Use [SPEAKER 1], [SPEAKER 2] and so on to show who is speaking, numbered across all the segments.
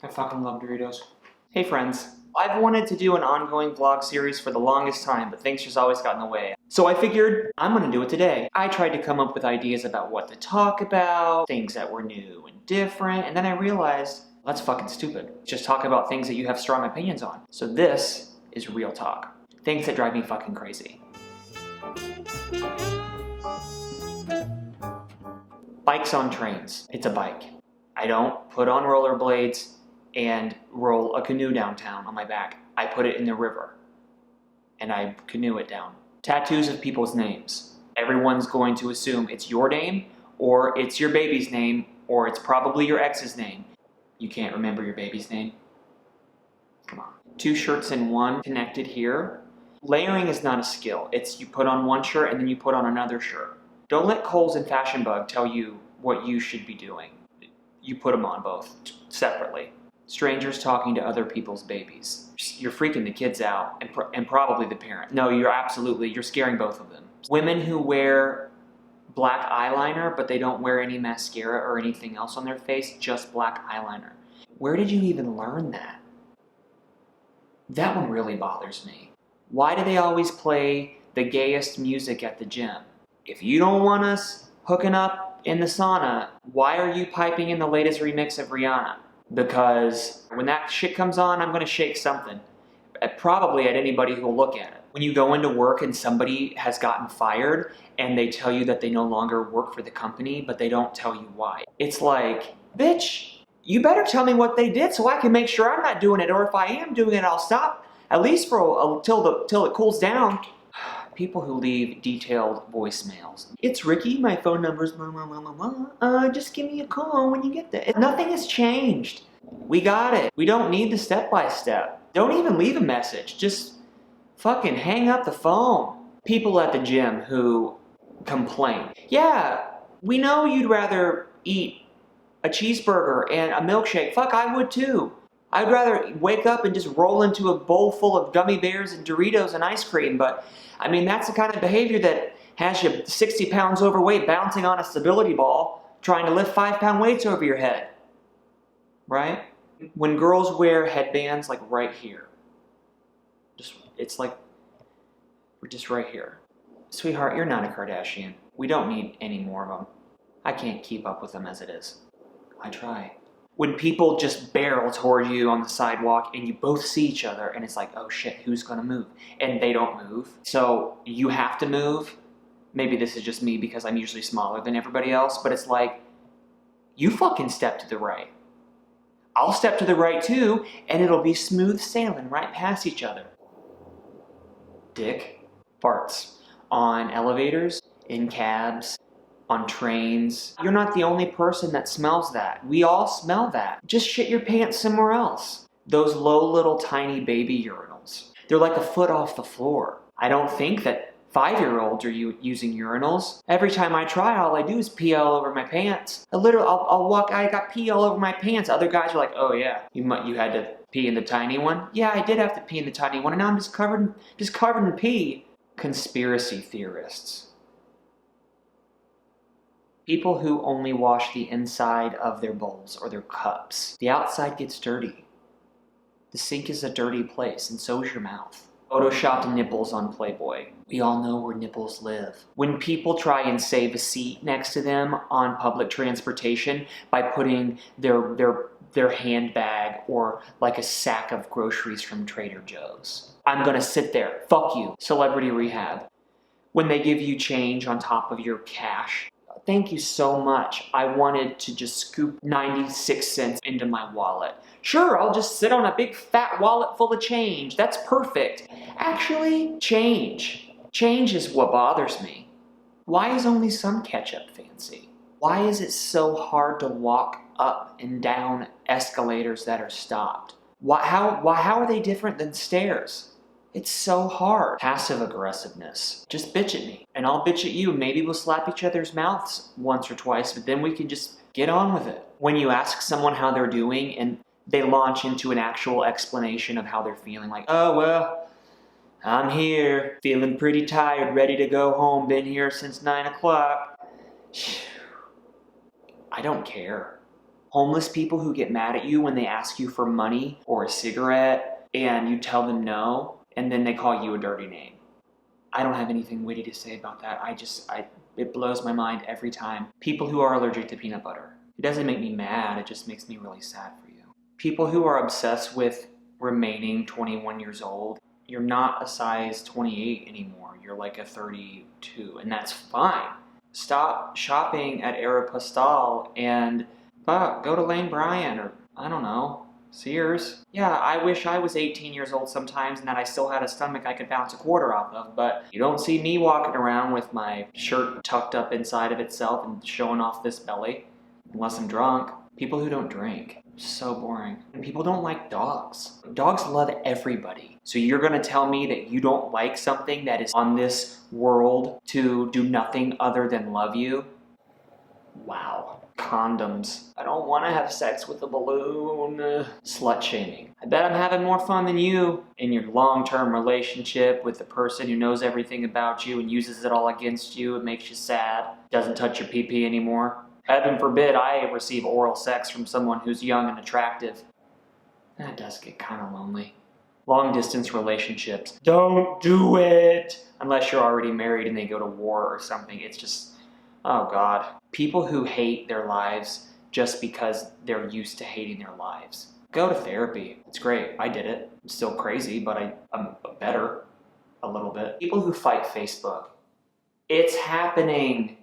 [SPEAKER 1] I fucking love Doritos. Hey friends. I've wanted to do an ongoing vlog series for the longest time, but things just always got in the way. So I figured I'm gonna do it today. I tried to come up with ideas about what to talk about, things that were new and different, and then I realized that's fucking stupid. Just talk about things that you have strong opinions on. So this is real talk. Things that drive me fucking crazy. Bikes on trains. It's a bike. I don't put on rollerblades and roll a canoe downtown on my back. I put it in the river and I canoe it down. Tattoos of people's names. Everyone's going to assume it's your name or it's your baby's name or it's probably your ex's name. You can't remember your baby's name? Come on. 2 shirts in one connected here. Layering is not a skill. It's you put on one shirt and then you put on another shirt. Don't let Kohl's and Fashion Bug tell you what you should be doing. You put them on both separately. Strangers talking to other people's babies. You're freaking the kids out and probably the parent. No, you're scaring both of them. Women who wear black eyeliner but they don't wear any mascara or anything else on their face, just black eyeliner. Where did you even learn that? That one really bothers me. Why do they always play the gayest music at the gym? If you don't want us hooking up in the sauna, why are you piping in the latest remix of Rihanna? Because when that shit comes on, I'm gonna shake something. Probably at anybody who will look at it. When you go into work and somebody has gotten fired and they tell you that they no longer work for the company, but they don't tell you why. It's like, bitch, you better tell me what they did so I can make sure I'm not doing it, or if I am doing it, I'll stop at least for till it cools down. People who leave detailed voicemails. It's Ricky, my phone number's blah, blah, blah, blah, blah. Just give me a call when you get there. Nothing has changed. We got it. We don't need the step-by-step. Don't even leave a message. Just fucking hang up the phone. People at the gym who complain. Yeah, we know you'd rather eat a cheeseburger and a milkshake. Fuck, I would too. I'd rather wake up and just roll into a bowl full of gummy bears and Doritos and ice cream, but I mean, that's the kind of behavior that has you 60 pounds overweight bouncing on a stability ball trying to lift 5-pound weights over your head, right? When girls wear headbands like right here, it's like, we're just right here. Sweetheart, you're not a Kardashian. We don't need any more of them. I can't keep up with them as it is. I try. When people just barrel toward you on the sidewalk and you both see each other and it's like, oh shit, who's gonna move? And they don't move. So you have to move. Maybe this is just me because I'm usually smaller than everybody else, but it's like, you fucking step to the right. I'll step to the right too, and it'll be smooth sailing right past each other. Dick. Farts. On elevators, in cabs, on trains. You're not the only person that smells that. We all smell that. Just shit your pants somewhere else. Those low little tiny baby urinals. They're like a foot off the floor. I don't think that 5-year-olds are using urinals. Every time I try, all I do is pee all over my pants. I'll walk, I got pee all over my pants. Other guys are like, oh yeah, you had to pee in the tiny one? Yeah, I did have to pee in the tiny one, and now I'm just covered in pee. Conspiracy theorists. People who only wash the inside of their bowls or their cups. The outside gets dirty. The sink is a dirty place, and so is your mouth. Photoshopped nipples on Playboy. We all know where nipples live. When people try and save a seat next to them on public transportation by putting their handbag or like a sack of groceries from Trader Joe's. I'm gonna sit there. Fuck you. Celebrity rehab. When they give you change on top of your cash. Thank you so much. I wanted to just scoop 96 cents into my wallet. Sure, I'll just sit on a big fat wallet full of change. That's perfect. Actually, change. Change is what bothers me. Why is only some ketchup fancy? Why is it so hard to walk up and down escalators that are stopped? How are they different than stairs? It's so hard. Passive aggressiveness. Just bitch at me, and I'll bitch at you. Maybe we'll slap each other's mouths once or twice, but then we can just get on with it. When you ask someone how they're doing and they launch into an actual explanation of how they're feeling, like, oh, well, I'm here, feeling pretty tired, ready to go home, been here since 9 o'clock. I don't care. Homeless people who get mad at you when they ask you for money or a cigarette and you tell them no, and then they call you a dirty name. I don't have anything witty to say about that. It blows my mind every time. People who are allergic to peanut butter. It doesn't make me mad, it just makes me really sad for you. People who are obsessed with remaining 21 years old. You're not a size 28 anymore. You're like a 32, and that's fine. Stop shopping at Aeropostale and go to Lane Bryant or, I don't know, Sears. Yeah, I wish I was 18 years old sometimes and that I still had a stomach I could bounce a quarter off of, but you don't see me walking around with my shirt tucked up inside of itself and showing off this belly, unless I'm drunk. People who don't drink. So boring. And people don't like dogs. Dogs love everybody. So you're gonna tell me that you don't like something that is on this world to do nothing other than love you? Wow. Condoms. I don't want to have sex with a balloon. Slut shaming. I bet I'm having more fun than you in your long-term relationship with the person who knows everything about you and uses it all against you and makes you sad. Doesn't touch your pee-pee anymore. Heaven forbid I receive oral sex from someone who's young and attractive. That does get kind of lonely. Long-distance relationships. Don't do it! Unless you're already married and they go to war or something. It's just, oh God. People who hate their lives just because they're used to hating their lives. Go to therapy. It's great. I did it. I'm still crazy, but I'm better a little bit. People who fight Facebook. It's happening.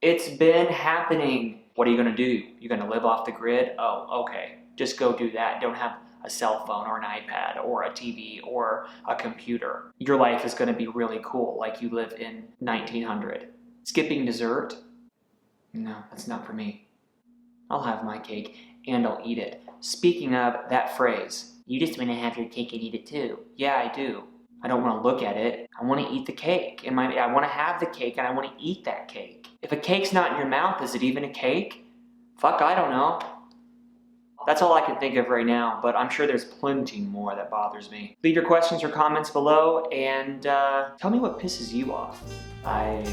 [SPEAKER 1] It's been happening. What are you gonna do? You're gonna live off the grid? Oh, okay. Just go do that. Don't have a cell phone or an iPad or a TV or a computer. Your life is gonna be really cool, like you live in 1900. Skipping dessert? No, that's not for me. I'll have my cake and I'll eat it. Speaking of that phrase, you just wanna have your cake and eat it too. Yeah, I do. I don't wanna look at it. I wanna eat the cake. I wanna have the cake and I wanna eat that cake. If a cake's not in your mouth, is it even a cake? Fuck, I don't know. That's all I can think of right now, but I'm sure there's plenty more that bothers me. Leave your questions or comments below and tell me what pisses you off. Bye.